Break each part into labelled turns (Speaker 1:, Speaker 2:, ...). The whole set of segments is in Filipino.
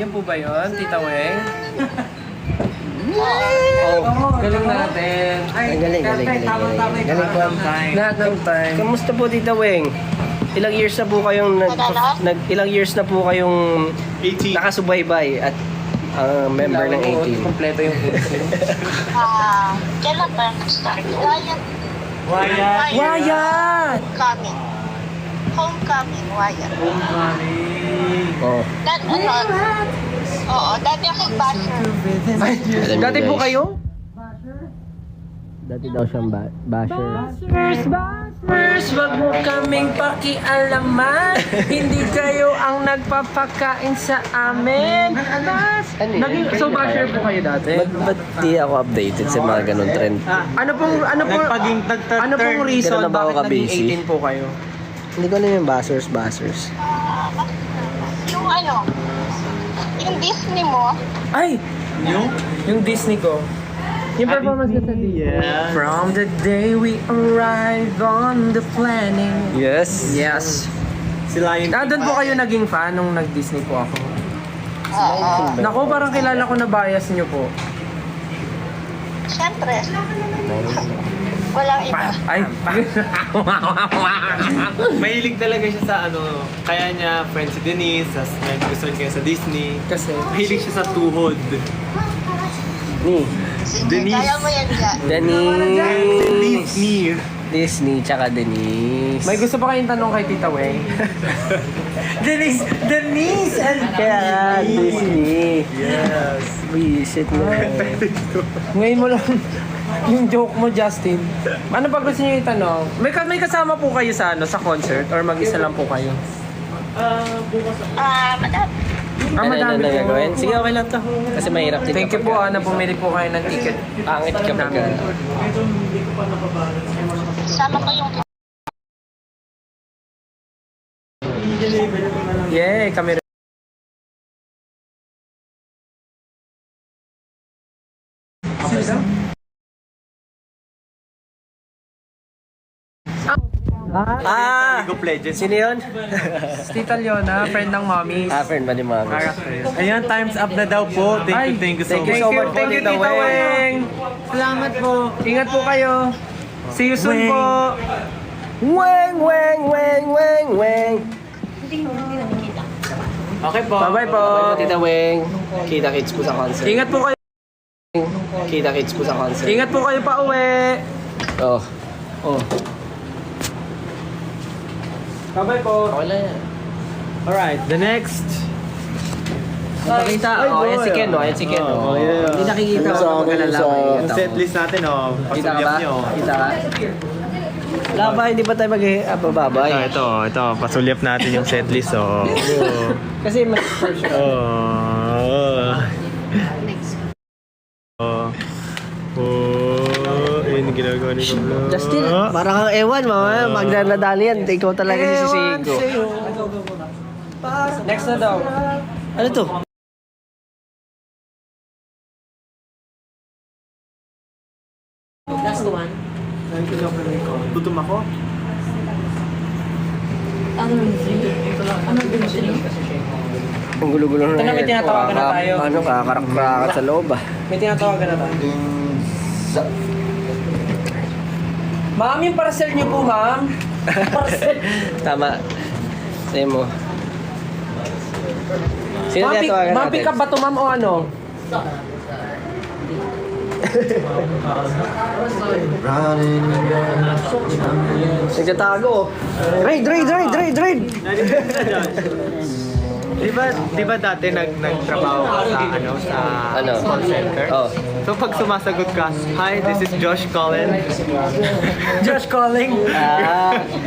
Speaker 1: Yan po ba yun, Tita Weng? Galing natin.
Speaker 2: Galing po ang time.
Speaker 1: Lahat ng time.
Speaker 2: Kamusta po Tita Weng? Ilang years na po kayong ilang years na po kayong
Speaker 3: 18.
Speaker 2: nakasubaybay at member ng 18?
Speaker 1: Kompleto yung kurso.
Speaker 4: Kailan ba nag-start?
Speaker 3: Wyatt.
Speaker 1: Wyatt!
Speaker 4: Homecoming, Wyatt.
Speaker 2: Oh.
Speaker 4: Dati akong basher.
Speaker 1: Ay, dati po kayo?
Speaker 2: Dati daw siyang basher.
Speaker 1: Bashers, wag mo kaming pakialaman. Hindi kayo ang nagpapakain sa amin. So basher po kayo dati?
Speaker 2: Ba't di ako updated sa mga ganun trend?
Speaker 1: Ano pong reason
Speaker 2: Ganun na ba ako
Speaker 1: bakit naging
Speaker 2: ka-busy?
Speaker 1: 18 po kayo?
Speaker 2: Hindi ko alam yung bashers.
Speaker 4: Yung Disney mo,
Speaker 1: Ay! Yung Disney ko. Yung performance ko sa Disney.
Speaker 3: Yeah.
Speaker 1: From the day we arrived on the planning.
Speaker 2: Yes.
Speaker 1: Yes.
Speaker 3: Sila yung
Speaker 1: Doon po kayo naging fan nung nag-Disney po ako. Naku, parang kilala ko na bias nyo po.
Speaker 4: syempre. Walang iba.
Speaker 1: Ay,
Speaker 3: mahilig talaga siya sa ano, kaya niya friend si Denise, tas gusto niya sa Disney.
Speaker 1: kasi
Speaker 3: Mahilig siya sa tuhod.
Speaker 2: Ni.
Speaker 3: Denise.
Speaker 4: Kaya mo yan dyan.
Speaker 2: Denise. Disney, tsaka Denise.
Speaker 1: may gusto pa kayong tanong kay Tita Weng? Denise!
Speaker 2: Kaya nga, Disney.
Speaker 3: Yes.
Speaker 2: Visit mo.
Speaker 1: Ngayon mo lang yung joke mo, Justin. Ano pa gusto niyo itanong? May kasama po kayo sa sa concert or mag-isa lang po kayo?
Speaker 4: Madami.
Speaker 2: Ano
Speaker 1: Madami
Speaker 2: na
Speaker 1: po.
Speaker 2: gagawin? Sige, okay lang to. Kasi mahirap din.
Speaker 1: Thank you po, na pumili po kayo ng ticket.
Speaker 2: Pangit ka pa ka.
Speaker 4: Sama ko yung
Speaker 1: Yeah, kami rin.
Speaker 3: League of Legends.
Speaker 2: Sino yun?
Speaker 1: Tita Leona, friend ng mommy.
Speaker 2: Friend ba ni Mami?
Speaker 3: Ayan, times up na daw po. Thank you so
Speaker 2: thank you
Speaker 3: much.
Speaker 2: so much po,
Speaker 1: Thank you,
Speaker 2: Tita
Speaker 1: Tita Weng. Salamat po. Ingat po kayo. See you soon
Speaker 3: Weng.
Speaker 1: po.
Speaker 2: Weng.
Speaker 3: Okay po.
Speaker 1: Bye-bye po.
Speaker 2: Tita Weng. Kita kids po sa concert.
Speaker 1: Ingat po kayo.
Speaker 2: Kita kids po sa concert.
Speaker 1: Ingat po kayo pa uwi.
Speaker 2: Oh.
Speaker 1: Bye-bye po.
Speaker 2: Okay lang yan.
Speaker 3: Alright, the next.
Speaker 2: Nakita? Oh, yan si Ken, no? Yan si Ken, no?
Speaker 3: Oh, yeah.
Speaker 2: Hindi nakikita ko
Speaker 3: Sa
Speaker 2: pag alala ko.
Speaker 3: Yung setlist natin, oh.
Speaker 2: Kita ka
Speaker 3: Pasulyap
Speaker 2: ba?
Speaker 3: niyo.
Speaker 2: Kita ka? Wala ba? Hindi pa tayo mag-babay?
Speaker 3: Ito. Pasulyap natin yung setlist, oh.
Speaker 2: Kasi mas first show.
Speaker 3: Ayun yung ginagawa ni Kulo.
Speaker 2: Justin, parang kang ewan, mama. Magdadali yan. Ikaw talaga si Sisigo.
Speaker 1: Next na daw.
Speaker 2: Ano to?
Speaker 5: That's the one.
Speaker 3: Tutum ako?
Speaker 5: Ano yung three? Ano yung three?
Speaker 2: Ang gulo-gulo na
Speaker 1: Ito na, may tinatawagan na tayo.
Speaker 2: Ano, kakarak-karakat sa loob, ah.
Speaker 1: May tinatawagan na tayo. Ma'am, yung parcel niyo po, ma'am.
Speaker 2: Tama. Sa'yo mo. Sino tinatawagan
Speaker 1: Ma'am,
Speaker 2: natin?
Speaker 1: pick up ba to, ma'am, o ano?
Speaker 2: Nagtatago. Raid!
Speaker 3: Di ba dati nagtrabaho ka sa
Speaker 2: Ano?
Speaker 3: call center?
Speaker 2: Oh.
Speaker 3: So pag sumasagot ka, "Hi, this is Josh calling."
Speaker 1: Josh calling.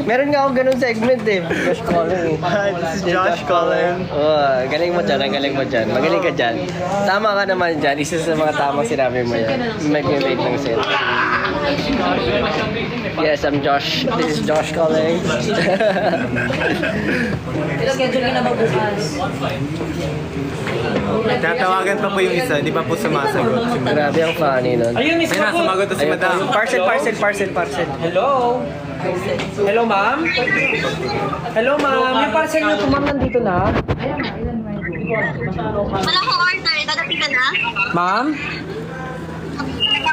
Speaker 2: Meron nga akong ganun segment eh. Josh calling eh.
Speaker 3: "Hi, this is Josh calling."
Speaker 2: Oh, galing mo dyan, Magaling ka dyan. Tama ka naman dyan. Isa sa mga tamang sinabi mo yan. Mag-relate ng set. Yes, I'm Josh. This is Josh calling.
Speaker 5: Schedule ka na ba bukas?
Speaker 3: Tatawagan pa po yung isa, di pa po sumasagot.
Speaker 2: Grabe ang funny nun.
Speaker 1: Ayun,
Speaker 3: May
Speaker 1: isa po.
Speaker 3: sumagot na si
Speaker 2: Ayun,
Speaker 3: Madam.
Speaker 2: parcel.
Speaker 1: Hello? Hello, ma'am? Hello, ma'am. Yung parcel niyo po, ma'am, nandito na?
Speaker 4: Wala akong order. Dadating ka na?
Speaker 1: Ma'am?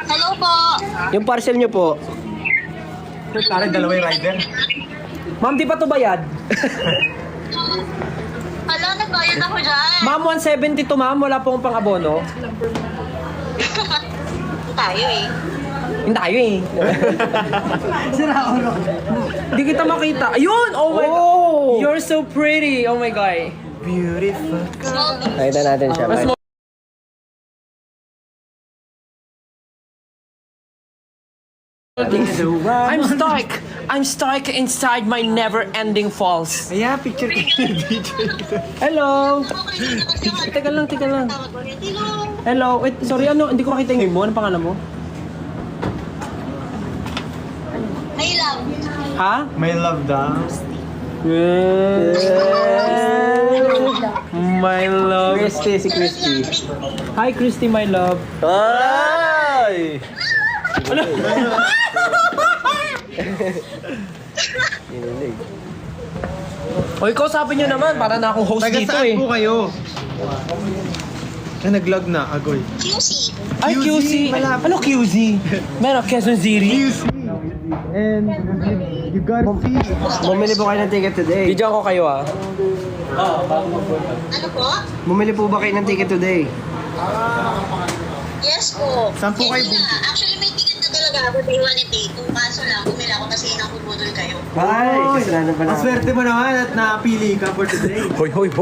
Speaker 4: Hello po.
Speaker 2: Yung parcel nyo po.
Speaker 3: Parang dalawa yung rider.
Speaker 1: Ma'am, di pa to bayad?
Speaker 4: Hello, nagbayad ako dyan.
Speaker 1: Ma'am, 170 to ma'am. Wala pong pang-abono.
Speaker 4: Tayo eh.
Speaker 1: Hindi tayo eh. Hindi kita makita. Ayun! Oh my God! You're so pretty! Oh my God.
Speaker 3: Beautiful.
Speaker 2: Nakita natin siya.
Speaker 1: Mas mo- I'm stuck inside my never-ending falls.
Speaker 3: Ayan, picture ka ni DJ.
Speaker 1: Hello! Teka lang. Hello! Wait, sorry, ano? Hindi ko makita yung name mo. Ano pangalan mo?
Speaker 4: Hey, love.
Speaker 1: Ha?
Speaker 3: May love daw.
Speaker 1: My love.
Speaker 2: Christy, si Christy.
Speaker 1: Hi, Christy, my love.
Speaker 2: Ay!
Speaker 1: Ano?
Speaker 2: Kinilig.
Speaker 1: O, ikaw sabi niyo naman. Para na akong host
Speaker 3: Taga
Speaker 1: dito
Speaker 3: saan
Speaker 1: eh.
Speaker 3: po kayo? Nag-log na, agoy.
Speaker 4: QC.
Speaker 1: Ay, QC.
Speaker 3: Malapit.
Speaker 1: Ano QC? Meron, Quezon City.
Speaker 3: And you gotta see.
Speaker 2: Bumili po kayo ng ticket today.
Speaker 1: Bidyan ko kayo ah.
Speaker 4: Ano po?
Speaker 2: Bumili po ba kayo ng ticket today?
Speaker 4: Yes po.
Speaker 3: Saan po kayo
Speaker 4: Yes na. Actually, may ticket na talaga ako. Day 1 and day 2. Kaso lang, bumila ako kasi nakubudol kayo.
Speaker 2: Ay, kasalanan pa
Speaker 3: Ang
Speaker 2: na.
Speaker 3: swerte mo naman at napili ka for today.
Speaker 1: Hoy.
Speaker 4: Mas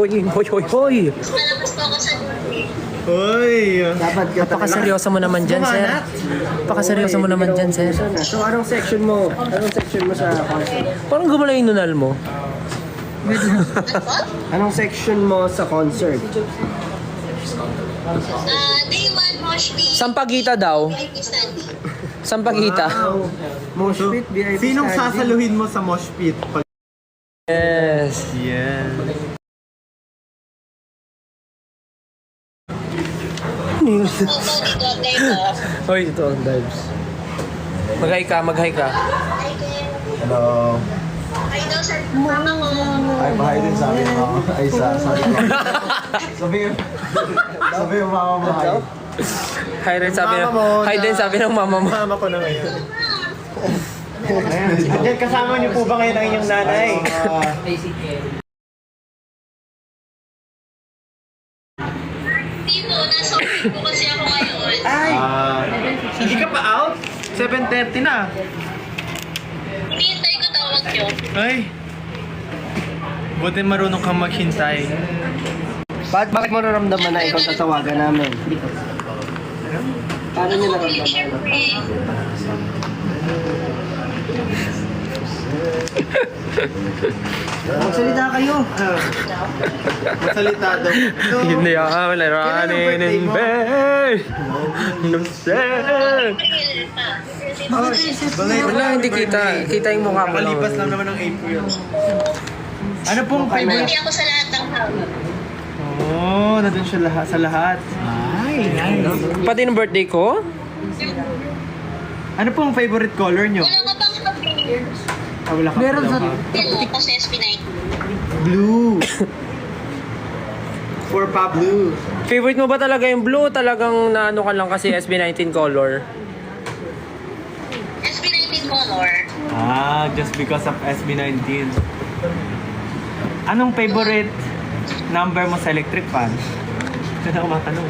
Speaker 4: malabas po ako sa duty.
Speaker 3: Hoy!
Speaker 2: Dapat ka
Speaker 1: Napakaseryoso mo naman dyan, sir. Napakaseryoso mo naman dyan, sir.
Speaker 2: So, anong section mo? Anong section mo sa concert?
Speaker 1: Parang gumala yung nunal mo.
Speaker 4: Ano po?
Speaker 2: Anong section mo sa concert?
Speaker 4: Day 1, mosh pit.
Speaker 1: Sampagita daw.
Speaker 4: VIP standing.
Speaker 1: Sampagita.
Speaker 2: Mosh pit, VIP
Speaker 3: Sinong
Speaker 2: standing?
Speaker 3: sasaluhin mo sa mosh pit?
Speaker 1: Yes.
Speaker 3: Yeah.
Speaker 4: Opo, dito, dito.
Speaker 1: Hoy, ito ang vibes. Mag-hi ka.
Speaker 4: Hi, Ken.
Speaker 6: Hello.
Speaker 4: Hi daw sa mama ko.
Speaker 6: Ay, bahay din sabi mo. Ay, sabi ko. Sabi yung mama mo, hi.
Speaker 1: Hi rin sabi ng,
Speaker 3: Mama mo
Speaker 1: hi
Speaker 3: na-
Speaker 1: din sabi ng mama mo.
Speaker 3: Mama ko na ngayon. Diyan, kasama niyo po ba ngayon ang inyong nanay?
Speaker 4: Dito, nasa office po kasi ako ngayon.
Speaker 3: Ay! Hindi ka pa out? 7:30 na.
Speaker 4: Hinihintay ko tawag niyo.
Speaker 3: Ay! Buti marunong kang maghintay.
Speaker 2: Bakit mo naramdaman na ikaw tatawagan namin? Paano niyo naramdaman?
Speaker 4: Siyempre.
Speaker 2: Magsalita kayo.
Speaker 3: Magsalita daw.
Speaker 1: Hindi ako laranin in bed. No sir. Wala, hindi kita. Kita yung mukha mo lang.
Speaker 3: Nakalipas lang naman ng April. Ano pong favorite?
Speaker 4: Hindi ako sa lahat ng tao.
Speaker 3: Oh, nandun siya lahat, sa lahat. Ay, nice.
Speaker 1: Pati ng birthday ko?
Speaker 3: Ano pong favorite color nyo?
Speaker 4: Wala ka bang sabihin?
Speaker 3: Ah, wala ka
Speaker 1: Meron
Speaker 3: pala.
Speaker 4: Wala pa sa SB9.
Speaker 3: Blue. For pa blue.
Speaker 1: Favorite mo ba talaga yung blue? Talagang naano ka lang kasi SB19 color.
Speaker 4: SB19 color.
Speaker 3: Ah, just because of SB19. Anong favorite number mo sa electric fan? Ito na kumatanong.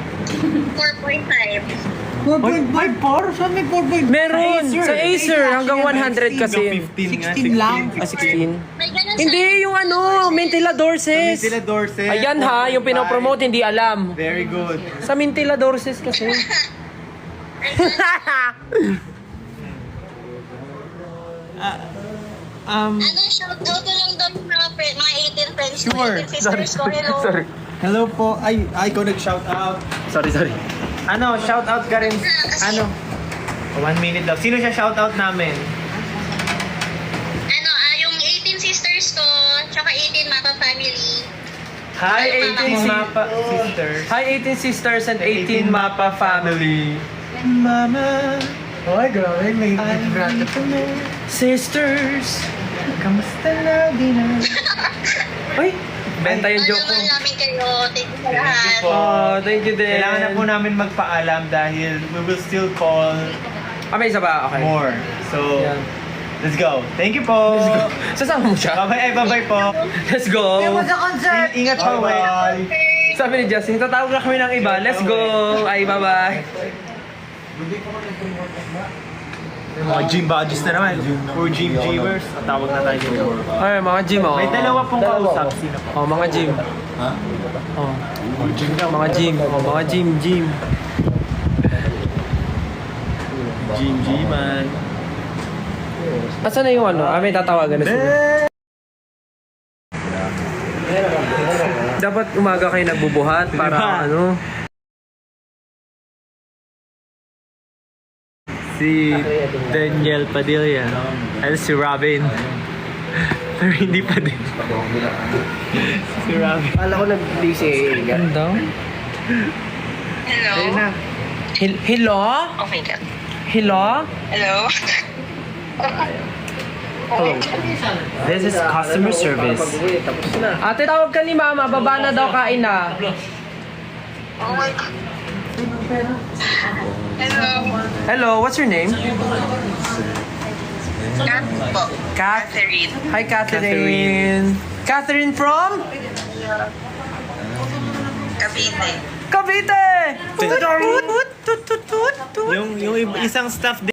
Speaker 4: 4.5.
Speaker 3: 4.54? Saan may 4.5?
Speaker 1: Meron! Sa Acer, hanggang 100 kasi yun.
Speaker 3: 16 lang.
Speaker 1: 16.
Speaker 4: May ganun sa...
Speaker 1: Hindi, yung ano, Mintila Dorses.
Speaker 3: Sila Dorset.
Speaker 1: Ayan ha, yung pinopromote, hindi alam.
Speaker 3: Very good.
Speaker 1: Sa Mintila Dorses kasi.
Speaker 4: Ano, shoutout ko lang daw mga 18 friends ko,
Speaker 3: Sure.
Speaker 4: 18 sisters ko. Hello.
Speaker 3: Hello po. Ay, ikaw nag-shout out.
Speaker 1: Sorry.
Speaker 3: Ano, shout out ka rin. Ano? 1 minute lang. Sino siya shout out namin?
Speaker 4: Ano, yung 18 sisters ko, tsaka 18 Mapa family.
Speaker 3: Hi, 18
Speaker 1: si-
Speaker 3: Mapa sisters.
Speaker 1: Hi 18 sisters and 18 Mapa family.
Speaker 3: Mama. Ay, grabe. May vibrato pa mo.
Speaker 1: Sisters.
Speaker 3: Kamusta na din?
Speaker 1: Ay, Benta yung joke ko.
Speaker 4: Mahal namin kayo. Thank you sa lahat.
Speaker 1: Oh, thank you din.
Speaker 3: Kailangan na po namin magpaalam dahil we will still call
Speaker 1: May isa ba? Okay.
Speaker 3: more. So,
Speaker 1: Yan.
Speaker 3: let's go. Thank you po.
Speaker 1: Sasama mo siya?
Speaker 3: Bye-bye po.
Speaker 1: Let's go!
Speaker 3: Ingat po.
Speaker 6: Bye-bye.
Speaker 1: Sabi ni Justin, tatawag na kami ng iba. Let's go! Ay, bye-bye!
Speaker 3: Mga gym buddies na naman. For gym gymmers, tawag na tayo dito.
Speaker 1: Ay, mga gym, oh.
Speaker 3: May dalawa pong kausap. Sino po?
Speaker 1: Oh, mga gym.
Speaker 6: Ha?
Speaker 1: Oh. Mga gym. Oh, mga gym.
Speaker 3: Gym-gyman.
Speaker 1: Asan na yung ano? May tatawagan na sila. Dapat umaga kayo nagbubuhat para
Speaker 3: Diba?
Speaker 1: ano.
Speaker 3: Si Daniel Padilla. Ay, si Robin. Pero hindi pa din. Si Robin.
Speaker 2: Kala ko nag-busy.
Speaker 1: Ganda.
Speaker 4: Hello?
Speaker 1: Hello?
Speaker 4: Oh my God.
Speaker 1: Hello?
Speaker 4: Hello?
Speaker 3: This is customer service.
Speaker 2: Tapos na.
Speaker 1: Ate, tawag ka ni Mama. Baba na daw, kain na.
Speaker 4: Oh my God. Hello?
Speaker 1: Hello, what's your name?
Speaker 4: Kat po.
Speaker 1: Kat.
Speaker 4: Catherine.
Speaker 1: Hi, Catherine. Catherine from?
Speaker 4: Cavite.
Speaker 1: Cavite!
Speaker 3: Yung isang staff din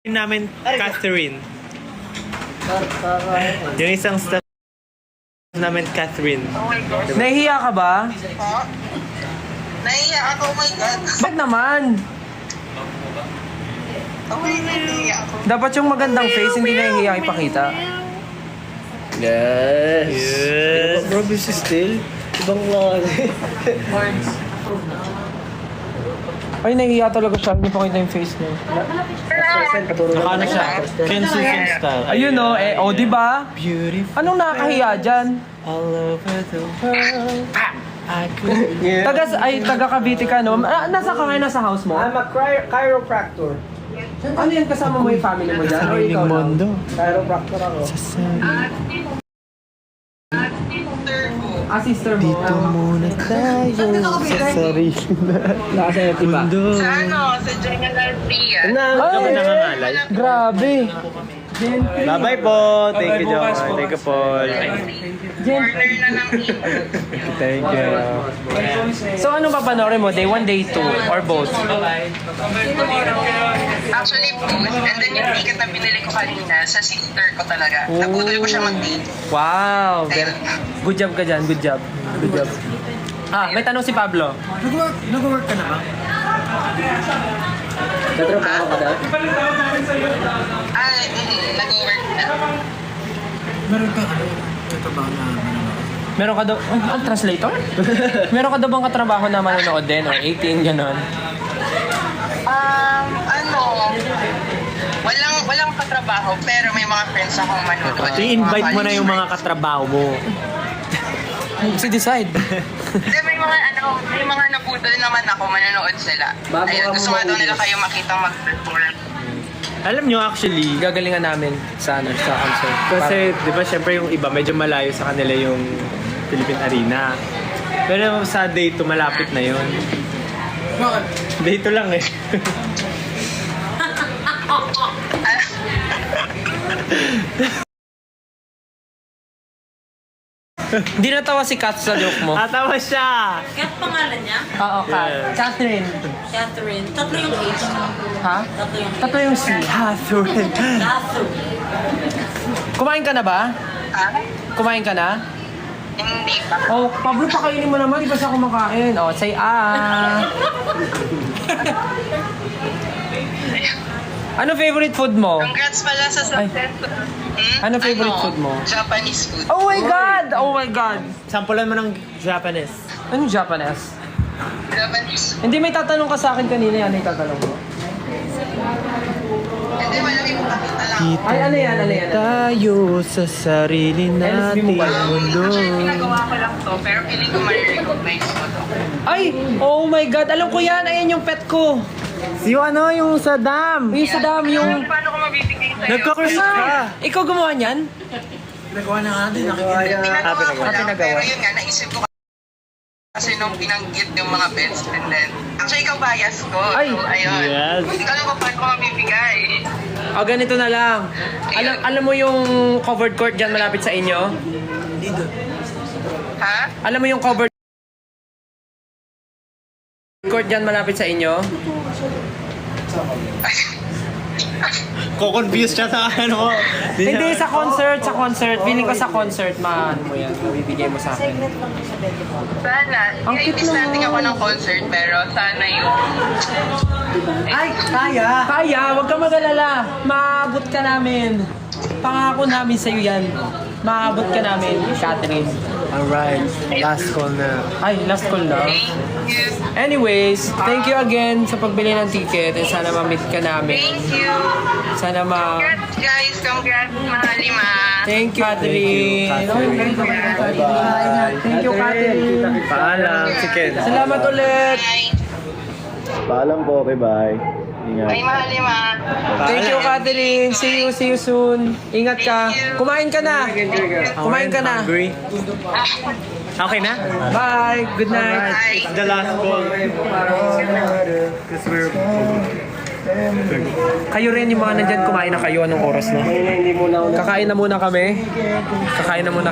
Speaker 3: namin, Catherine. Yung isang staff namin, Catherine.
Speaker 4: Oh my God.
Speaker 1: Nahihiya ka ba?
Speaker 4: Po? Naiiyak ako. Oh my God.
Speaker 1: Bakit naman?
Speaker 4: Oh my God. Naiiyak ako.
Speaker 1: Dapat yung magandang face, hindi nahihiya ipakita.
Speaker 2: Yes.
Speaker 3: Yes.
Speaker 2: Bro, busy still. Ibang klase.
Speaker 1: Ay, nahihiya talaga siya. Hindi pakita yung face niya.
Speaker 3: Nakano siya? Ken Susan style.
Speaker 1: Ayun o, o diba?
Speaker 3: Beautiful
Speaker 1: Anong nakakahiya dyan?
Speaker 3: all over the world. I could...
Speaker 1: Taga Cavite ka, no? Nasa ka ngayon, nasa house mo?
Speaker 2: I'm a chiropractor.
Speaker 1: Ano yan, kasama mo yung family mo dyan? O
Speaker 3: Sariling
Speaker 1: ikaw lang?
Speaker 3: mundo.
Speaker 2: Chiropractor ako.
Speaker 1: Sister mo.
Speaker 3: Dito muna tayo sa sarili
Speaker 2: Nasa yung iba.
Speaker 3: mundo.
Speaker 4: Sa ano? Sa General Tria.
Speaker 1: Ay,
Speaker 3: Nangangalay.
Speaker 1: grabe.
Speaker 3: Bye-bye po. Thank you, John. Thank you, Paul.
Speaker 4: Corner na ng
Speaker 3: Thank you.
Speaker 1: So, anong papanoorin mo? Day 1, day 2, or both?
Speaker 4: Actually, both. And then yung ticket na binili ko kanina, sa sister ko talaga. Nabudol ko siya mag-date.
Speaker 1: Wow. Good job ka dyan. Good job. Good job. May tanong si Pablo.
Speaker 6: Nag-work ka na ba?
Speaker 2: Tatrabaho ka daw?
Speaker 4: Ay, nag-work na.
Speaker 6: Meron ka katrabaho na
Speaker 1: Meron ka daw, ang translator? Meron ka daw bang katrabaho na manonood din or 18, gano'n?
Speaker 4: Walang katrabaho, pero may mga friends akong manonood.
Speaker 3: I-invite mo na yung mga katrabaho mo.
Speaker 1: Si decide.
Speaker 4: Hindi, may mga nabudol naman ako, manonood sila.
Speaker 2: Bago
Speaker 4: Ayun,
Speaker 2: ka
Speaker 4: gusto nga daw
Speaker 2: mauwi.
Speaker 4: nila kayo makita mag-perform.
Speaker 3: Alam nyo actually,
Speaker 1: Gagalingan namin sa concert.
Speaker 3: kasi di ba syempre yung iba medyo malayo sa kanila yung Philippine Arena. Pero sa day 2 malapit na yun. Day 2 lang eh.
Speaker 1: Hindi natawa si Kat sa joke mo.
Speaker 3: Tatawa siya!
Speaker 5: Kat pangalan niya?
Speaker 1: Oo, Kat.
Speaker 3: Yeah.
Speaker 1: Catherine.
Speaker 5: Catherine. Tatlo yung H.
Speaker 1: Ha? Tatlo yung C.
Speaker 3: Catherine.
Speaker 5: Catherine.
Speaker 1: Kumain ka na ba? Kumain ka na?
Speaker 4: Hindi pa.
Speaker 1: Oh, Pablo, pakainin mo naman. Di ba siya kumakain? Oh, say Ano favorite food mo?
Speaker 4: Congrats pala sa success.
Speaker 1: Ano favorite food mo?
Speaker 4: Japanese food.
Speaker 1: Oh my God! Oh my God!
Speaker 3: Sampulan mo ng Japanese.
Speaker 1: Anong Japanese?
Speaker 4: Japanese.
Speaker 1: Hindi, may tatanong ka sa akin kanina. Ano yung tatanong mo?
Speaker 4: Hindi, wala yung pakita lang.
Speaker 1: Ay, ano yan? Ano yan?
Speaker 3: Tayo sa sarili
Speaker 1: LSB mo
Speaker 3: nating
Speaker 1: ba yun?
Speaker 3: mundo.
Speaker 4: Actually, pinagawa ko lang to, pero feeling ko ma-recognize mo to.
Speaker 1: Ay! Oh my God! Alam ko yan! Ayan yung pet ko!
Speaker 3: Yung ano, yung sa dam.
Speaker 1: Yung sa dam, yung...
Speaker 4: Paano ko mabibigay sa'yo?
Speaker 3: Nagka-cruise ka.
Speaker 1: Ikaw gumawa niyan?
Speaker 6: Nagawa na nga din. Nakikita.
Speaker 4: Pinagawa ko lang,
Speaker 2: pinagawa.
Speaker 4: pero yun nga, naisip ko kasi nung binanggit yung mga best and then, actually ikaw bias ko.
Speaker 1: Ay!
Speaker 4: So, ayun.
Speaker 3: Yes.
Speaker 4: Hindi ko alam kung paano ko mabibigay.
Speaker 1: O ganito na lang. Alam mo yung covered court dyan malapit sa inyo?
Speaker 6: Hindi doon.
Speaker 4: Ha?
Speaker 1: Alam mo yung covered court dyan malapit sa inyo?
Speaker 3: Ko-confuse siya sa ano.
Speaker 1: Hindi, sa concert. Feeling ko sa concert, ano mo yan, mabibigay mo sa akin.
Speaker 4: Sana.
Speaker 1: Ang
Speaker 4: Ang
Speaker 1: cute naman.
Speaker 4: natin ako ng concert, pero sana yung...
Speaker 6: Ay, kaya!
Speaker 1: Kaya, huwag ka mag-alala. Maabot ka namin. Pangako namin sa'yo yan. Maabot ka namin, Catherine.
Speaker 3: Alright, last call na.
Speaker 1: Ay, last call na.
Speaker 4: Thank you.
Speaker 1: Anyways, thank you again sa pagbili ng ticket and sana ma-meet ka namin.
Speaker 4: Thank you.
Speaker 1: Sana
Speaker 4: Congrats guys. Congrats, Mahalima.
Speaker 1: Thank you, Catherine.
Speaker 6: Bye-bye.
Speaker 1: Thank you, Catherine.
Speaker 3: Paalam, si Ken.
Speaker 1: Salamat ulit.
Speaker 4: Bye.
Speaker 7: Paalam po, okay, bye. Ingat.
Speaker 4: Bye, Mahalima.
Speaker 1: Thank you, Catherine. See you soon. Ingat ka. Kumain ka na. Kumain ka na.
Speaker 3: Hungry? Okay na?
Speaker 1: Bye. Good night.
Speaker 4: Bye.
Speaker 3: The last call. Because we're...
Speaker 1: Kayo rin yung mga nandyan, kumain na kayo. Anong oras na? Kakain na muna kami. Kakain na muna.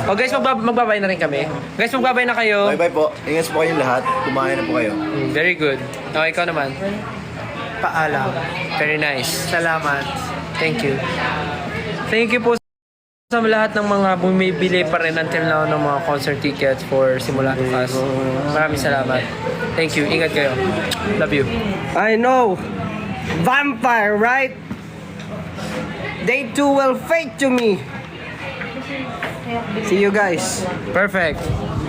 Speaker 1: Oh guys, magbabay na rin kami. Guys, magbabay na kayo.
Speaker 7: Bye-bye po. Ingat po kayong lahat. Kumain na po kayo.
Speaker 1: Very good. Okay, ikaw naman.
Speaker 3: Paalam.
Speaker 1: Very nice.
Speaker 3: Salamat.
Speaker 1: Thank you. Thank you po sa lahat ng mga bumibili pa rin until now ng mga concert tickets for Simula Bukas. Maraming salamat. Thank you. Ingat kayo. Love you.
Speaker 2: I know. Vampire, right? They too will fade to me. See you guys.
Speaker 1: Perfect.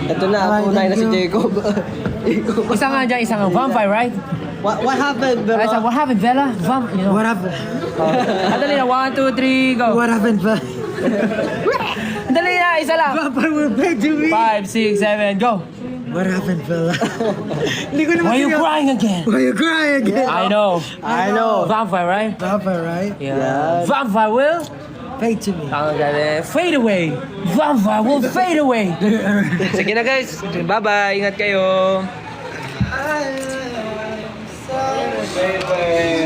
Speaker 2: Ito na, tunay na si Jacob.
Speaker 1: Isa nga dyan, isa nga. Vampire, right?
Speaker 2: What happened,
Speaker 1: I said,
Speaker 2: Bella?
Speaker 1: what happened, Bella? You know.
Speaker 6: What happened?
Speaker 1: Dali na. 1, 2, 3, go.
Speaker 6: What happened, ba?
Speaker 1: Dali na. Isa lang.
Speaker 6: Papa will pay to me.
Speaker 1: 5, 6, 7, go.
Speaker 6: What happened, fella? Hindi ko naman
Speaker 1: Why are you
Speaker 6: sinabi-
Speaker 1: crying again?
Speaker 6: Why you crying again?
Speaker 1: I know.
Speaker 2: I know.
Speaker 1: Vampire, right?
Speaker 6: Papa, right?
Speaker 1: Yeah. Vampire will
Speaker 6: Pay to me.
Speaker 1: fade away. Vampire will fade away. Sige na guys. Bye-bye. Ingat kayo.
Speaker 7: Bye-bye.